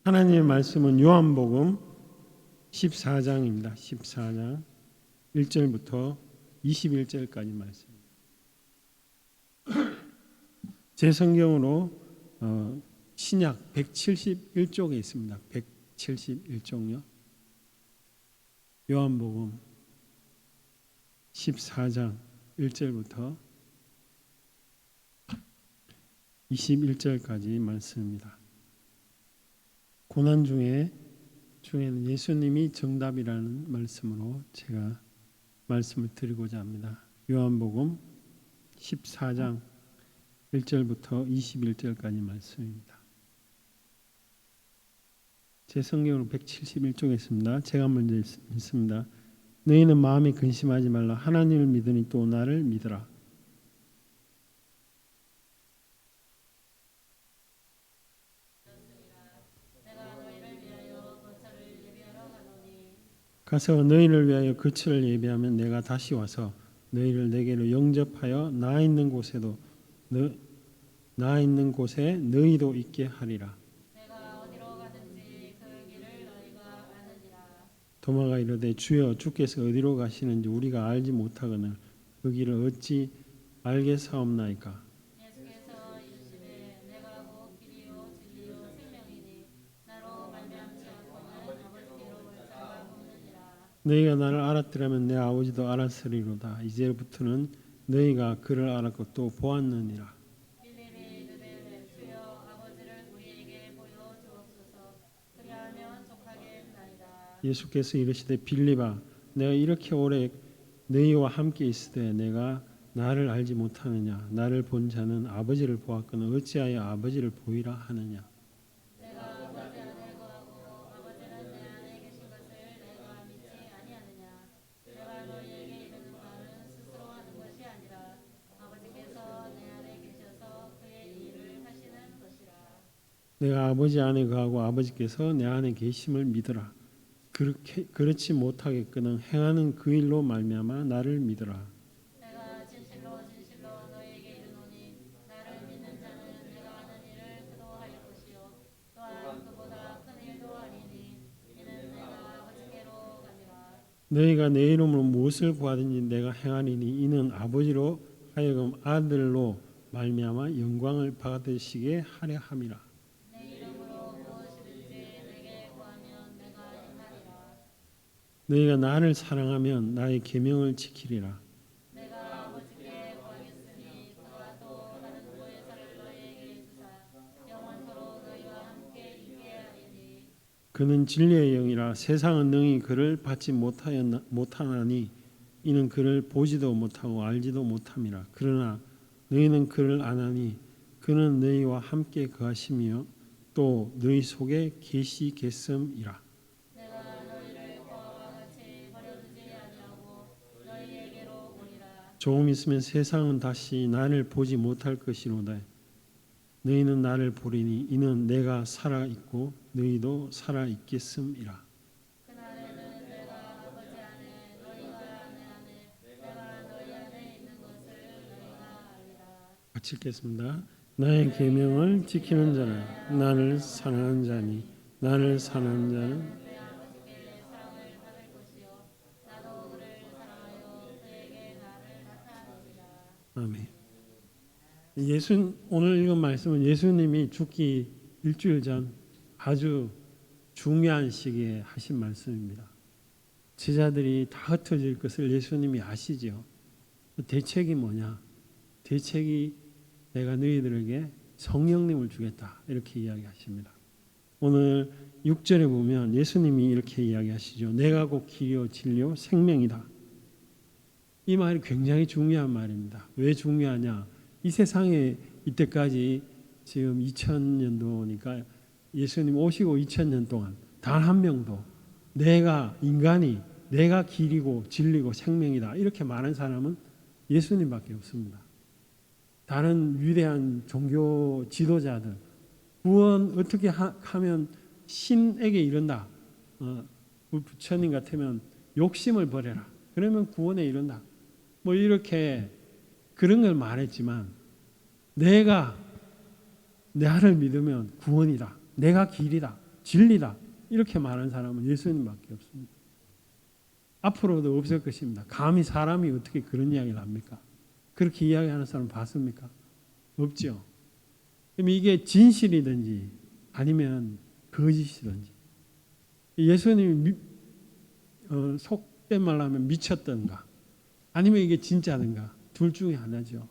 하나님의 말씀은 요한복음 14장입니다. 14장 1절부터 21절까지 말씀입니다. 제 성경으로 신약 171쪽에 있습니다. 171쪽요. 요한복음 14장 1절부터 21절까지 말씀입니다. 고난 중에는 예수님이 정답이라는 말씀으로 제가 말씀을 드리고자 합니다. 요한복음 14장 1절부터 21절까지 말씀입니다. 제 성경으로 171쪽에 있습니다. 제가 먼저 읽습니다. 너희는 마음에 근심하지 말라. 하나님을 믿으니 또 나를 믿으라. 가서 너희를 위하여 거처를 예비하면 내가 다시 와서 너희를 내게로 영접하여 나 있는 곳에 너희도 있게 하리라. 내가 어디로 가든지 그 길을 너희가 아느니라. 도마가 이르되 주여 주께서 어디로 가시는지 우리가 알지 못하거늘 그 길을 어찌 알겠사옵나이까. 예수께서 이르시되 내가 곧 길이요 진리요 생명이니 나로 말미암지 않고는 아버지께로 올 자가 없느니라. 너희가 나를 알았더라면 내 아버지도 알았으리로다. 이제부터는 너희가 그를 알았고 또 보았느니라. 빌립이 이르되 주여 아버지를 우리에게 보여 주옵소서. 그리하면 족하겠나이다. 예수께서 이르시되 빌립아 내가 이렇게 오래 너희와 함께 있으되 내가 나를 알지 못하느냐. 나를 본 자는 아버지를 보았거늘 어찌하여 아버지를 보이라 하느냐. 내가 아버지 안에 거하고 아버지는 내 안에 계신 것을 내가 믿지 아니하느냐. 내가 너희에게 이르는 말은 스스로 하는 것이 아니라 아버지께서 내 안에 계셔서 그의 일을 하시는 것이라. 내가 아버지 안에 거하고 아버지께서 내 안에 계심을 믿으라. 그렇지 못하겠거든 행하는 그 일로 말미암아 나를 믿으라. 내가 진실로 진실로 너희에게 이르노니 나를 믿는 자는 내가 하는 일을 그도 할 것이요 또한 그보다 큰 일도 하리니 이는 내가 아버지께로 가니라. 너희가 내 이름으로 무엇을 구하든지 내가 행하리니 이는 아버지로 하여금 아들로 말미암아 영광을 받으시게 하려 함이라. 내 이름으로 무엇이든지 내게 구하면 내가 행하리라. 너희가 나를 사랑하면 나의 계명을 지키리라. 내가 아버지께 구하겠으니 그와 또 다른 보혜사를 너희에게 주사 영원토록 너희와 함께 있게 하리니. 그는 진리의 영이라. 세상은 능히 그를 받지 못하나니 이는 그를 보지도 못하고 알지도 못함이라. 그러나 너희는 그를 아나니 그는 너희와 함께 거하시며 또 너희 속에 계시겠음이라. 내가 너희를 그와 같이 버려두지 아니하고 너희에게로 오리라. 조금 있으면 세상은 다시 나를 보지 못할 것이로다. 너희는 나를 보리니 이는 내가 살아 있고 너희도 살아 있겠음이라. 그날에는 내가 아버지 안에 너희가 내 안에 내가 너희 안에 있는 것을 너희가 알리라. 같이 읽겠습니다. 나의 계명을 지키는 자는 나를 사랑하는 자니 나를 사랑하는 자는 내 아버지께 사랑을 받을 것이요 나도 그를 사랑하여 그에게 나를 나타내리라. 아멘. 오늘 읽은 말씀은 예수님이 죽기 일주일 전 아주 중요한 시기에 하신 말씀입니다. 제자들이 다 흩어질 것을 예수님이 아시죠. 대책이 뭐냐? 대책이 내가 너희들에게 성령님을 주겠다 이렇게 이야기하십니다. 오늘 6절에 보면 예수님이 이렇게 이야기하시죠. 내가 곧 길이요 진리요 생명이다. 이 말이 굉장히 중요한 말입니다. 왜 중요하냐? 이 세상에 이때까지 지금 2000년도니까 예수님 오시고 2000년 동안 단 한 명도 인간이 내가 길이고 진리고 생명이다 이렇게 말한 사람은 예수님밖에 없습니다. 다른 위대한 종교 지도자들 구원 어떻게 하면 신에게 이른다. 부처님 같으면 욕심을 버려라. 그러면 구원에 이른다. 뭐 이렇게 그런 걸 말했지만 내가 나를 믿으면 구원이다. 내가 길이다. 진리다 이렇게 말하는 사람은 예수님밖에 없습니다. 앞으로도 없을 것입니다. 감히 사람이 어떻게 그런 이야기를 합니까? 그렇게 이야기하는 사람 봤습니까? 없죠. 그럼 이게 진실이든지 아니면 거짓이든지 예수님이 속된 말로 하면 미쳤던가 아니면 이게 진짜든가 둘 중에 하나죠.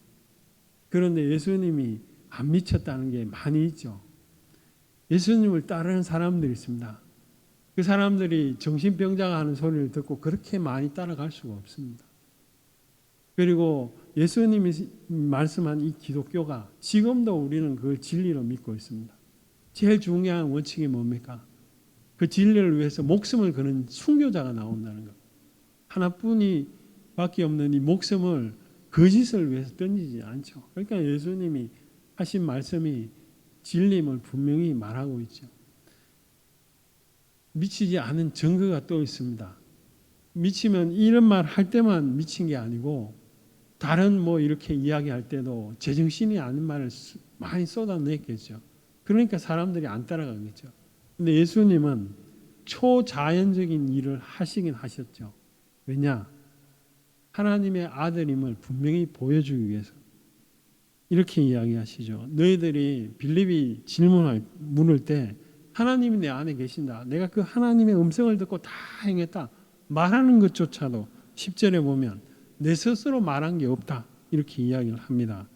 그런데 예수님이 안 미쳤다는 게 많이 있죠. 예수님을 따르는 사람들이 있습니다. 그 사람들이 정신병자가 하는 소리를 듣고 그렇게 많이 따라갈 수가 없습니다. 그리고 예수님이 말씀한 이 기독교가 지금도 우리는 그걸 진리로 믿고 있습니다. 제일 중요한 원칙이 뭡니까? 그 진리를 위해서 목숨을 거는 순교자가 나온다는 것. 하나뿐이 밖에 없는 이 목숨을 거짓을 위해서 던지지 않죠. 그러니까 예수님이 하신 말씀이 진리임을 분명히 말하고 있죠. 미치지 않은 증거가 또 있습니다. 미치면 이런 말 할 때만 미친 게 아니고 다른 뭐 이렇게 이야기할 때도 제정신이 아닌 말을 많이 쏟아냈겠죠. 그러니까 사람들이 안 따라가겠죠. 근데 예수님은 초자연적인 일을 하시긴 하셨죠. 왜냐? 하나님의 아들임을 분명히 보여주기 위해서. 이렇게 이야기하시죠. 너희들이 빌립이 물을 때 하나님이 내 안에 계신다. 내가 그 하나님의 음성을 듣고 다 행했다. 말하는 것조차도 10절에 보면 내 스스로 말한 게 없다. 이렇게 이야기를 합니다.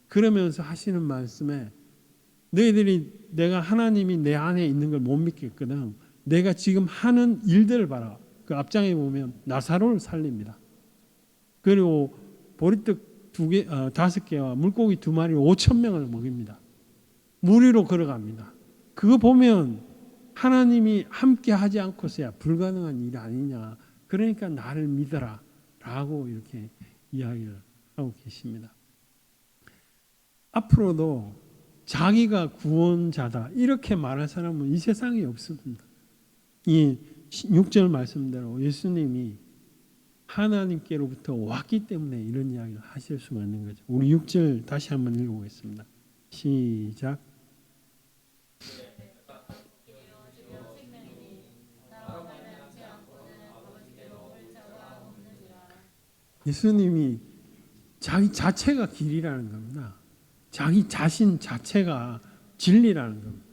그러면서 하시는 말씀에 너희들이 내가 하나님이 내 안에 있는 걸 못 믿겠거든. 내가 지금 하는 일들을 봐라. 그 앞장에 보면 나사로를 살립니다. 그리고 보리떡 5개와 물고기 2마리 5,000명을 먹입니다. 물 위로 걸어갑니다. 그거 보면 하나님이 함께 하지 않고서야 불가능한 일이 아니냐. 그러니까 나를 믿어라 라고 이렇게 이야기를 하고 계십니다. 앞으로도 자기가 구원자다 이렇게 말할 사람은 이 세상에 없습니다. 이 6절 말씀대로 예수님이 하나님께로부터 왔기 때문에 이런 이야기를 하실 수가 있는 거죠. 우리 6절 다시 한번 읽어보겠습니다. 시작. 예수님이 자기 자체가 길이라는 겁니다. 자기 자신 자체가 진리라는 겁니다.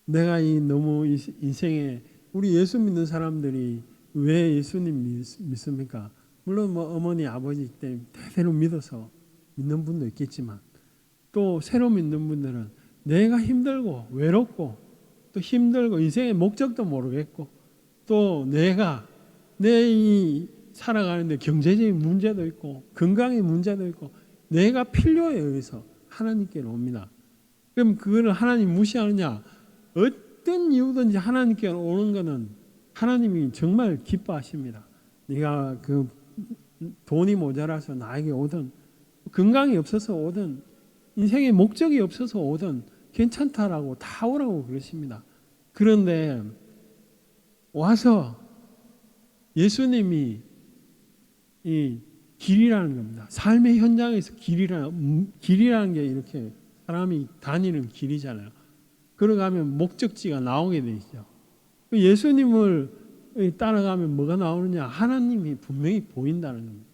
내가 너무 인생에 우리 예수 믿는 사람들이 왜 예수님 믿습니까? 물론 뭐 어머니 아버지 때 대대로 믿어서 믿는 분도 있겠지만 또 새로 믿는 분들은 내가 힘들고 외롭고 또 힘들고 인생의 목적도 모르겠고 또 내가 내 살아가는데 경제적인 문제도 있고 건강의 문제도 있고 내가 필요에 의해서 하나님께로 옵니다. 그럼 그거를 하나님 무시하느냐? 어떤 이유든지 하나님께로 오는 것은 하나님이 정말 기뻐하십니다. 네가 그 돈이 모자라서 나에게 오든 건강이 없어서 오든 인생의 목적이 없어서 오든 괜찮다라고 다 오라고 그러십니다. 그런데 와서 예수님이 이 길이라는 겁니다. 삶의 현장에서 길이라는 게 이렇게 사람이 다니는 길이잖아요. 걸어가면 목적지가 나오게 돼 있죠. 예수님을 따라가면 뭐가 나오느냐? 하나님이 분명히 보인다는 겁니다.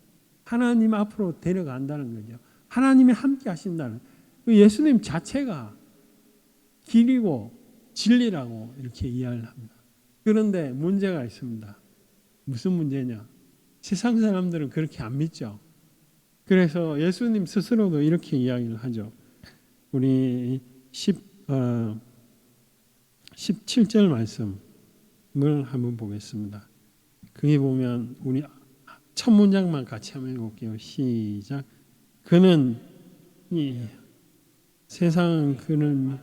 하나님 앞으로 데려간다는 거죠. 하나님이 함께 하신다는 예수님 자체가 길이고 진리라고 이렇게 이야기를 합니다. 그런데 문제가 있습니다. 무슨 문제냐? 세상 사람들은 그렇게 안 믿죠. 그래서 예수님 스스로도 이렇게 이야기를 하죠. 우리 17절 말씀을 한번 보겠습니다. 거기 보면 우리 첫 문장만 같이 한번 읽어볼게요. 시작. 그는 세상 그는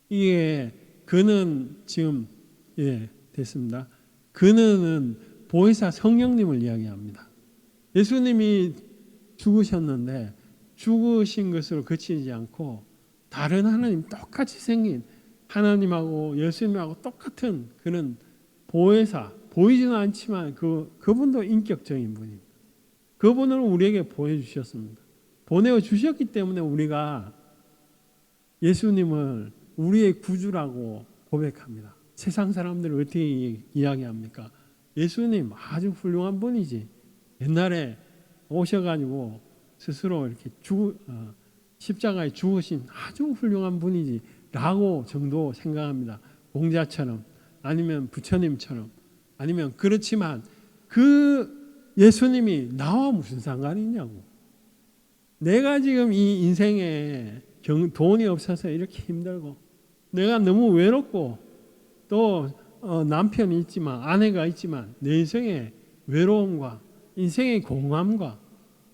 이게 그는 지금 됐습니다. 그는 보혜사 성령님을 이야기합니다. 예수님이 죽으셨는데 죽으신 것으로 그치지 않고 다른 하나님 똑같이 생긴 하나님하고 예수님하고 똑같은 그는 보혜사 보이지는 않지만 그분도 인격적인 분입니다. 그분을 우리에게 보여주셨습니다. 보내어 주셨기 때문에 우리가 예수님을 우리의 구주라고 고백합니다. 세상 사람들은 어떻게 이야기합니까? 예수님 아주 훌륭한 분이지. 옛날에 오셔가지고 스스로 이렇게 십자가에 죽으신 아주 훌륭한 분이지 라고 정도 생각합니다. 공자처럼 아니면 부처님처럼 아니면 그렇지만 그 예수님이 나와 무슨 상관이 있냐고. 내가 지금 이 인생에 돈이 없어서 이렇게 힘들고 내가 너무 외롭고 또 남편이 있지만 아내가 있지만 내 인생의 외로움과 인생의 공허함과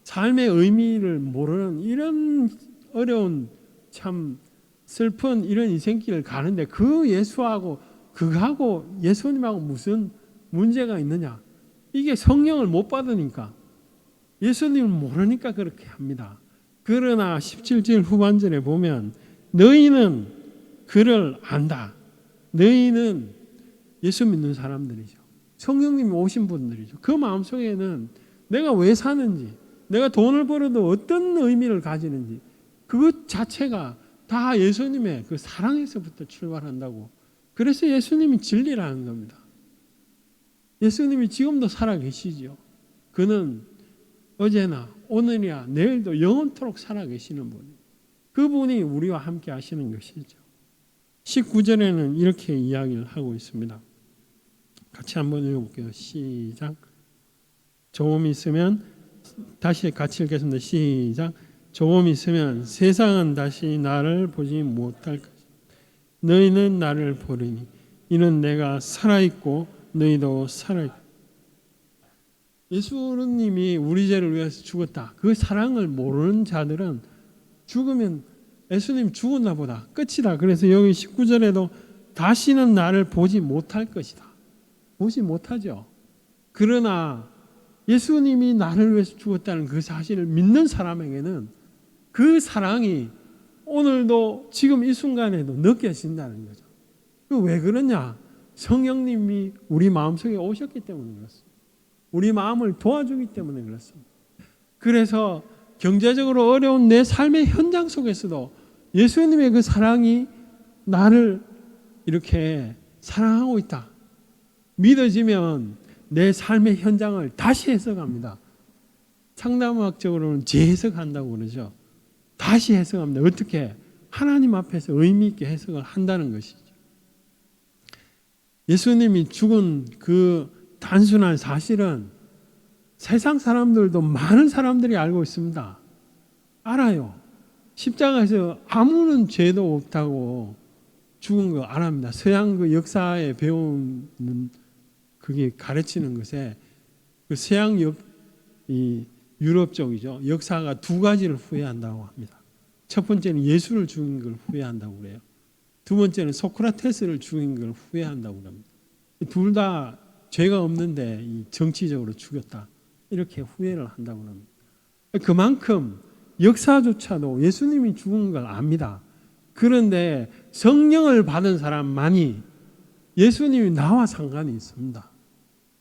삶의 의미를 모르는 이런 어려운 참 슬픈 이런 인생길을 가는데 그 예수하고 그하고 예수님하고 무슨 문제가 있느냐. 이게 성령을 못 받으니까 예수님을 모르니까 그렇게 합니다. 그러나 17절 후반절에 보면 너희는 그를 안다. 너희는 예수 믿는 사람들이죠. 성령님이 오신 분들이죠. 그 마음속에는 내가 왜 사는지, 내가 돈을 벌어도 어떤 의미를 가지는지 그것 자체가 다 예수님의 그 사랑에서부터 출발한다고. 그래서 예수님이 진리라는 겁니다. 예수님이 지금도 살아계시죠. 그는 어제나 오늘이야 내일도 영원토록 살아계시는 분. 그분이 우리와 함께 하시는 것이죠. 19절에는 이렇게 이야기를 하고 있습니다. 같이 한번 읽어볼게요. 시작. 조금 있으면 다시 같이 읽겠습니다. 시작. 조금 있으면 세상은 다시 나를 보지 못할 것이다. 너희는 나를 보리니 이는 내가 살아있고 너희도 살아있다. 예수님이 우리 죄를 위해서 죽었다. 그 사랑을 모르는 자들은 죽으면 예수님 죽었나 보다. 끝이다. 그래서 여기 19절에도 다시는 나를 보지 못할 것이다. 보지 못하죠. 그러나 예수님이 나를 위해서 죽었다는 그 사실을 믿는 사람에게는 그 사랑이 오늘도 지금 이 순간에도 느껴진다는 거죠. 왜 그러냐? 성령님이 우리 마음속에 오셨기 때문에 그렇습니다. 우리 마음을 도와주기 때문에 그렇습니다. 그래서 경제적으로 어려운 내 삶의 현장 속에서도 예수님의 그 사랑이 나를 이렇게 사랑하고 있다. 믿어지면 내 삶의 현장을 다시 해석합니다. 상담학적으로는 재해석한다고 그러죠. 다시 해석합니다. 어떻게? 하나님 앞에서 의미 있게 해석을 한다는 것이죠. 예수님이 죽은 그 단순한 사실은 세상 사람들도 많은 사람들이 알고 있습니다. 알아요. 십자가에서 아무런 죄도 없다고 죽은 거 알합니다. 서양 그 역사에 배우는 그게 가르치는 것에 그 서양 이 유럽 쪽이죠. 역사가 두 가지를 후회한다고 합니다. 첫 번째는 예수를 죽인 걸 후회한다고 그래요. 두 번째는 소크라테스를 죽인 걸 후회한다고 합니다. 둘 다 죄가 없는데 정치적으로 죽였다. 이렇게 후회를 한다고 합니다. 그만큼 역사조차도 예수님이 죽은 걸 압니다. 그런데 성령을 받은 사람만이 예수님이 나와 상관이 있습니다.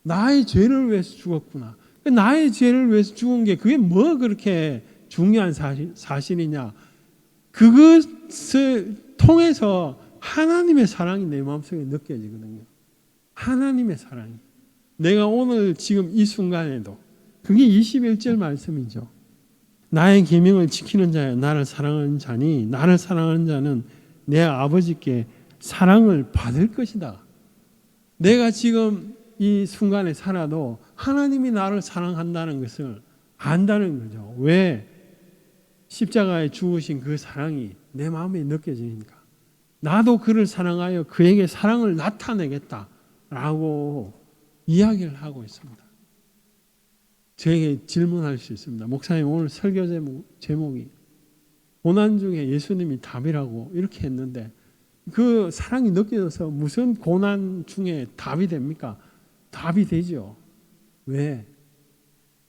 나의 죄를 위해서 죽었구나. 나의 죄를 위해서 죽은 게 그게 뭐 그렇게 중요한 사실이냐. 그것을 통해서 하나님의 사랑이 내 마음속에 느껴지거든요. 하나님의 사랑이. 내가 오늘 지금 이 순간에도 그게 21절 말씀이죠. 나의 계명을 지키는 자야 나를 사랑하는 자니 나를 사랑하는 자는 내 아버지께 사랑을 받을 것이다. 내가 지금 이 순간에 살아도 하나님이 나를 사랑한다는 것을 안다는 거죠. 왜? 십자가에 죽으신 그 사랑이 내 마음에 느껴지니까. 나도 그를 사랑하여 그에게 사랑을 나타내겠다라고 이야기를 하고 있습니다. 저에게 질문할 수 있습니다. 목사님 오늘 설교 제목이 고난 중에 예수님이 답이라고 이렇게 했는데 그 사랑이 느껴져서 무슨 고난 중에 답이 됩니까? 답이 되죠. 왜?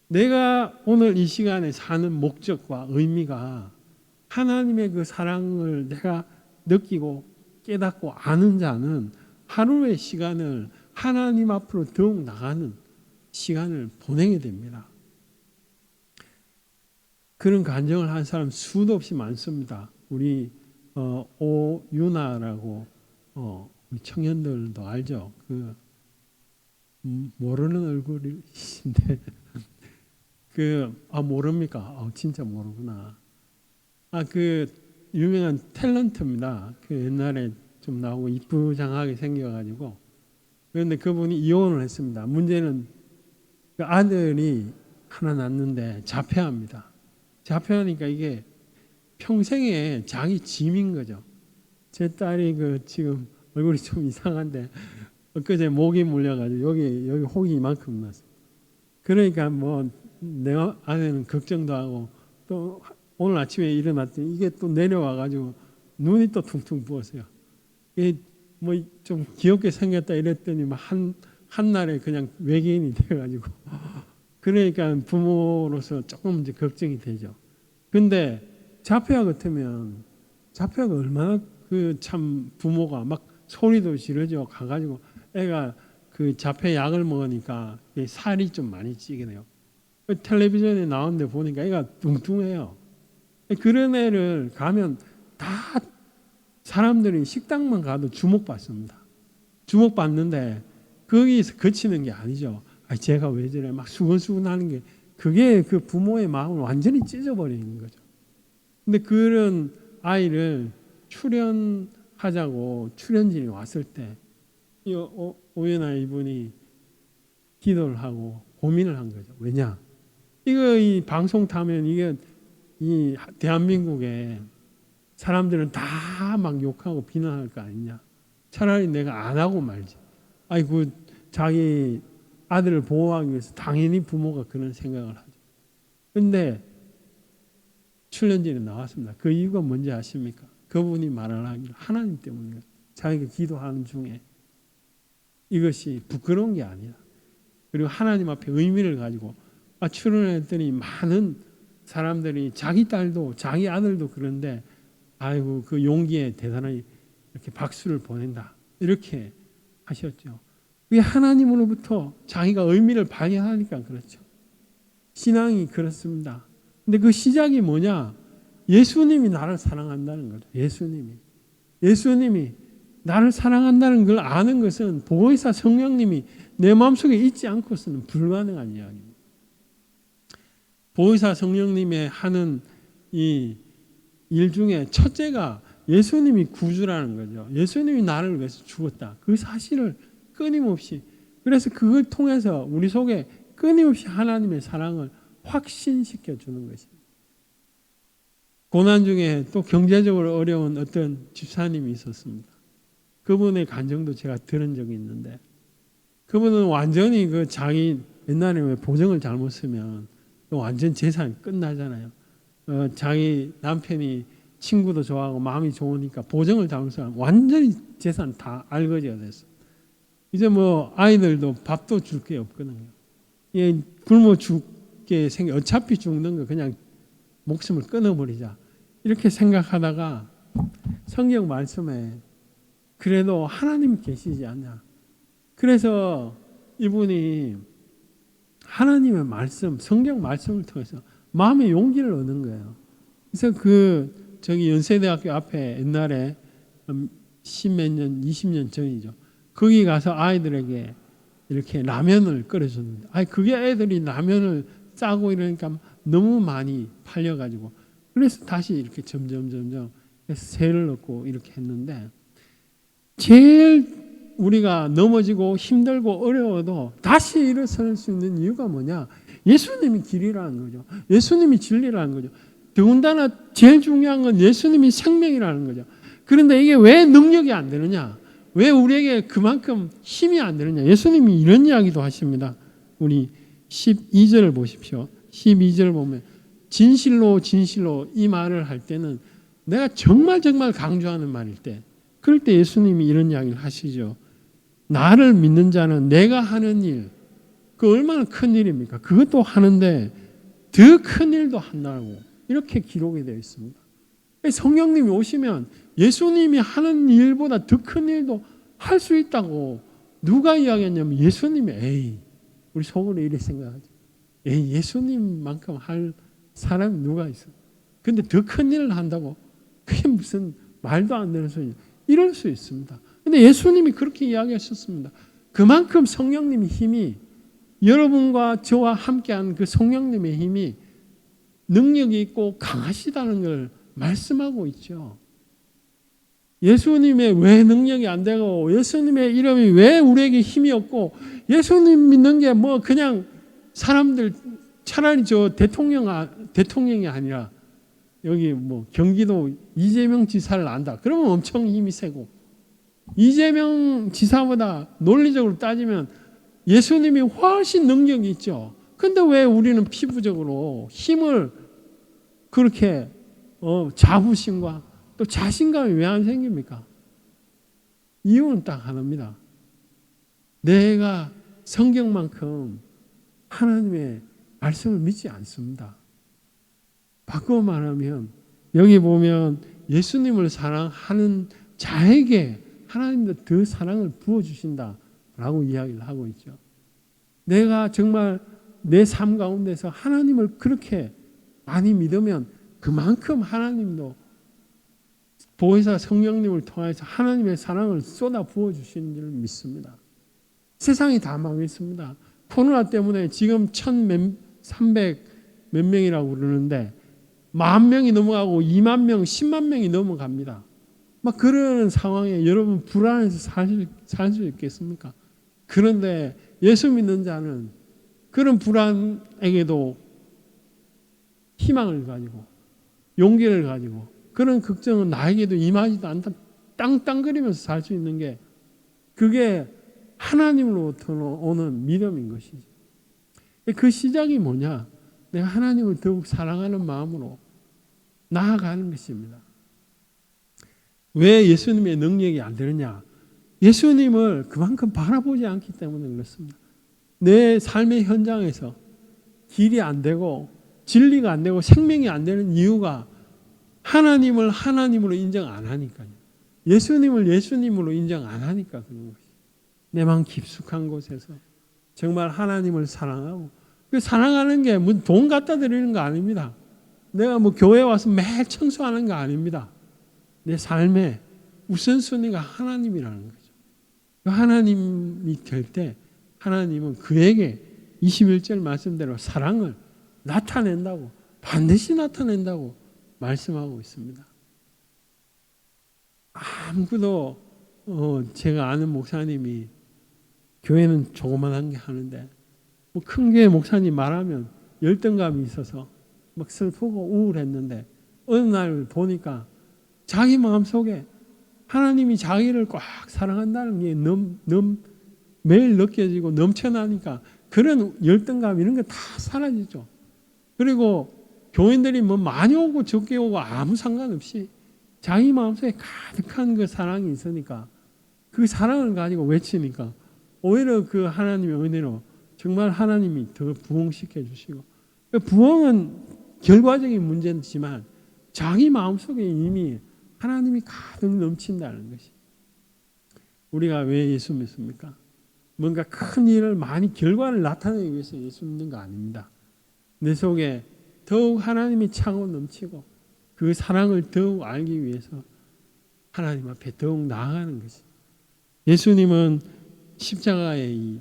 내가 오늘 이 시간에 사는 목적과 의미가 하나님의 그 사랑을 내가 느끼고 깨닫고 아는 자는 하루의 시간을 하나님 앞으로 더욱 나가는 시간을 보내게 됩니다. 그런 간증을 한 사람 수도 없이 많습니다. 우리 오유나라고 우리 청년들도 알죠. 모르는 얼굴이신데 모릅니까? 진짜 모르구나. 유명한 탤런트입니다. 옛날에 좀 나오고 이쁘장하게 생겨가지고. 그런데 그분이 이혼을 했습니다. 문제는 그 아들이 하나 낳는데 자폐합니다. 자폐하니까 이게 평생에 자기 짐인 거죠. 제 딸이 지금 얼굴이 좀 이상한데 엊그제 모기 물려가지고 여기 혹이 이만큼 났어요. 그러니까 내 아내는 걱정도 하고 또 오늘 아침에 일어났더니 이게 또 내려와가지고 눈이 또 퉁퉁 부었어요. 이게 좀 귀엽게 생겼다 이랬더니 한 날에 그냥 외계인이 돼가지고 그러니까 부모로서 조금 이제 걱정이 되죠. 근데 자폐아 같으면 자폐아가 얼마나 참 부모가 막 소리도 지르죠. 가가지고 애가 자폐 약을 먹으니까 살이 좀 많이 찌게 돼요. 텔레비전에 나오는데 보니까 애가 뚱뚱해요. 그런 애를 가면 다 사람들이 식당만 가도 주목받습니다. 주목받는데 거기서 그치는 게 아니죠. 제가 왜 저래 막 수근수근 하는 게 그게 그 부모의 마음을 완전히 찢어버리는 거죠. 근데 그런 아이를 출연하자고 출연진이 왔을 때 오연아 이분이 기도를 하고 고민을 한 거죠. 왜냐? 이 방송 타면 이게 이 대한민국에 사람들은 다 막 욕하고 비난할 거 아니냐. 차라리 내가 안 하고 말지. 자기 아들을 보호하기 위해서 당연히 부모가 그런 생각을 하죠. 근데 출연진이 나왔습니다. 그 이유가 뭔지 아십니까? 그분이 말을 하기를 하나님 때문에 자기가 기도하는 중에 이것이 부끄러운 게 아니라 그리고 하나님 앞에 의미를 가지고 출연했더니 많은 사람들이 자기 딸도 자기 아들도 그런데 그 용기에 대단히 이렇게 박수를 보낸다 이렇게 하셨죠. 그게 하나님으로부터 자기가 의미를 발견하니까 그렇죠. 신앙이 그렇습니다. 근데 그 시작이 뭐냐? 예수님이 나를 사랑한다는 거죠. 예수님이 나를 사랑한다는 걸 아는 것은 보혜사 성령님이 내 마음속에 있지 않고서는 불가능한 이야기입니다. 보혜사 성령님의 하는 이 일 중에 첫째가 예수님이 구주라는 거죠. 예수님이 나를 위해서 죽었다. 그 사실을 끊임없이 그래서 그걸 통해서 우리 속에 끊임없이 하나님의 사랑을 확신시켜 주는 것입니다. 고난 중에 또 경제적으로 어려운 어떤 집사님이 있었습니다. 그분의 간증도 제가 들은 적이 있는데 그분은 완전히 자기 옛날에 왜 보증을 잘못 쓰면 완전 재산이 끝나잖아요. 자기 남편이 친구도 좋아하고 마음이 좋으니까 보증을 잘못 쓰면 완전히 재산 다 알거지가 됐어. 이제 아이들도 밥도 줄 게 없거든요. 굶어 죽게 생겨 어차피 죽는 거 그냥 목숨을 끊어버리자 이렇게 생각하다가 성경 말씀에 그래도 하나님 계시지 않냐. 그래서 이분이 하나님의 말씀, 성경 말씀을 통해서 마음의 용기를 얻는 거예요. 그래서 저기 연세대학교 앞에 옛날에 10몇 년, 20년 전이죠. 거기 가서 아이들에게 이렇게 라면을 끓여줬는데, 그게 애들이 라면을 짜고 이러니까 너무 많이 팔려가지고, 그래서 다시 이렇게 점점 세를 넣고 이렇게 했는데, 제일 우리가 넘어지고 힘들고 어려워도 다시 일어설 수 있는 이유가 뭐냐? 예수님이 길이라는 거죠. 예수님이 진리라는 거죠. 더군다나 제일 중요한 건 예수님이 생명이라는 거죠. 그런데 이게 왜 능력이 안 되느냐? 왜 우리에게 그만큼 힘이 안 되느냐? 예수님이 이런 이야기도 하십니다. 우리 12절을 보십시오. 12절 보면 진실로 이 말을 할 때는 내가 정말 강조하는 말일 때 그럴 때 예수님이 이런 이야기를 하시죠. 나를 믿는 자는 내가 하는 일, 그 얼마나 큰 일입니까? 그것도 하는데 더 큰 일도 한다고 이렇게 기록이 되어 있습니다. 성령님이 오시면 예수님이 하는 일보다 더 큰 일도 할 수 있다고 누가 이야기했냐면 예수님이 우리 속으로 이렇게 생각하죠. 예수님만큼 할 사람이 누가 있어? 근데 더 큰 일을 한다고? 그게 무슨 말도 안 되는 소리. 이럴 수 있습니다. 근데 예수님이 그렇게 이야기하셨습니다. 그만큼 성령님의 힘이 여러분과 저와 함께한 그 성령님의 힘이 능력이 있고 강하시다는 걸 말씀하고 있죠. 예수님의 왜 능력이 안 되고 예수님의 이름이 왜 우리에게 힘이 없고 예수님 믿는 게 뭐 그냥 사람들 차라리 저 대통령이 아니라 여기 뭐 경기도 이재명 지사를 안다. 그러면 엄청 힘이 세고 이재명 지사보다 논리적으로 따지면 예수님이 훨씬 능력이 있죠. 근데 왜 우리는 피부적으로 힘을 그렇게 자부심과 또 자신감이 왜 안 생깁니까? 이유는 딱 하나입니다. 내가 성경만큼 하나님의 말씀을 믿지 않습니다. 바꿔 말하면 여기 보면 예수님을 사랑하는 자에게 하나님도 더 사랑을 부어주신다라고 이야기를 하고 있죠. 내가 정말 내 삶 가운데서 하나님을 그렇게 많이 믿으면 그만큼 하나님도 보혜사 성령님을 통해서 하나님의 사랑을 쏟아 부어주시는 줄 믿습니다. 세상이 다 망했습니다. 코로나 때문에 지금 1,300 몇 명이라고 그러는데 10,000명이 넘어가고 20,000명, 10만 명이 넘어갑니다. 막 그런 상황에 여러분 불안해서 살 수 있겠습니까? 그런데 예수 믿는 자는 그런 불안에게도 희망을 가지고 용기를 가지고 그런 걱정은 나에게도 임하지도 않다. 땅땅거리면서 살 수 있는 게 그게 하나님으로부터 오는 믿음인 것이죠. 그 시작이 뭐냐? 내가 하나님을 더욱 사랑하는 마음으로 나아가는 것입니다. 왜 예수님의 능력이 안 되느냐? 예수님을 그만큼 바라보지 않기 때문에 그렇습니다. 내 삶의 현장에서 길이 안 되고 진리가 안 되고 생명이 안 되는 이유가 하나님을 하나님으로 인정 안 하니까요. 예수님을 예수님으로 인정 안 하니까 그런 것이죠. 내 마음 깊숙한 곳에서 정말 하나님을 사랑하고 그 사랑하는 게 돈 갖다 드리는 거 아닙니다. 내가 뭐 교회 와서 매일 청소하는 거 아닙니다. 내 삶의 우선순위가 하나님이라는 거죠. 하나님이 될 때 하나님은 그에게 21절 말씀대로 사랑을 나타낸다고 반드시 나타낸다고 말씀하고 있습니다. 아무도 제가 아는 목사님이 교회는 조그만한 게 하는데 뭐 큰 교회 목사님 말하면 열등감이 있어서 막 슬프고 우울했는데 어느 날 보니까 자기 마음속에 하나님이 자기를 꽉 사랑한다는 게 매일 느껴지고 넘쳐나니까 그런 열등감 이런 게 다 사라지죠. 그리고 교인들이 뭐 많이 오고 적게 오고 아무 상관없이 자기 마음속에 가득한 그 사랑이 있으니까 그 사랑을 가지고 외치니까 오히려 그 하나님의 은혜로 정말 하나님이 더 부흥시켜 주시고 부흥은 결과적인 문제지만 자기 마음속에 이미 하나님이 가득 넘친다는 것이. 우리가 왜 예수 믿습니까? 뭔가 큰 일을 많이 결과를 나타내기 위해서 예수 믿는 거 아닙니다. 내 속에 더욱 하나님이 차고 넘치고 그 사랑을 더욱 알기 위해서 하나님 앞에 더욱 나아가는 것이. 예수님은 십자가에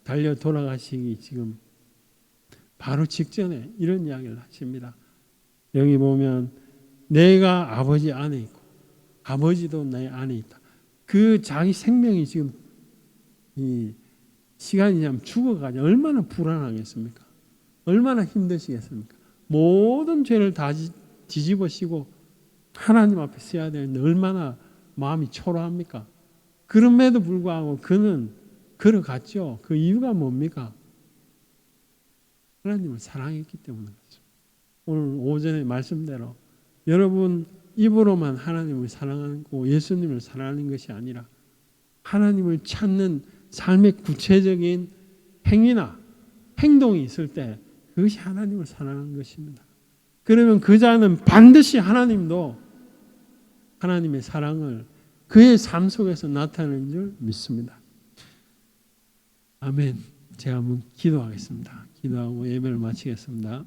달려 돌아가시기 지금 바로 직전에 이런 이야기를 하십니다. 여기 보면 내가 아버지 안에 있고 아버지도 내 안에 있다. 그 자기 생명이 지금 이 시간이 지나면 죽어가지고 얼마나 불안하겠습니까? 얼마나 힘드시겠습니까? 모든 죄를 다 뒤집어쓰고 하나님 앞에 서야 되는데 얼마나 마음이 초라합니까? 그럼에도 불구하고 그는 걸어갔죠. 그 이유가 뭡니까? 하나님을 사랑했기 때문에 그렇죠. 오늘 오전에 말씀대로 여러분 입으로만 하나님을 사랑하고 예수님을 사랑하는 것이 아니라 하나님을 찾는 삶의 구체적인 행위나 행동이 있을 때 그것이 하나님을 사랑하는 것입니다. 그러면 그 자는 반드시 하나님도 하나님의 사랑을 그의 삶 속에서 나타내는 줄 믿습니다. 아멘. 제가 한번 기도하겠습니다. 기도하고 예배를 마치겠습니다.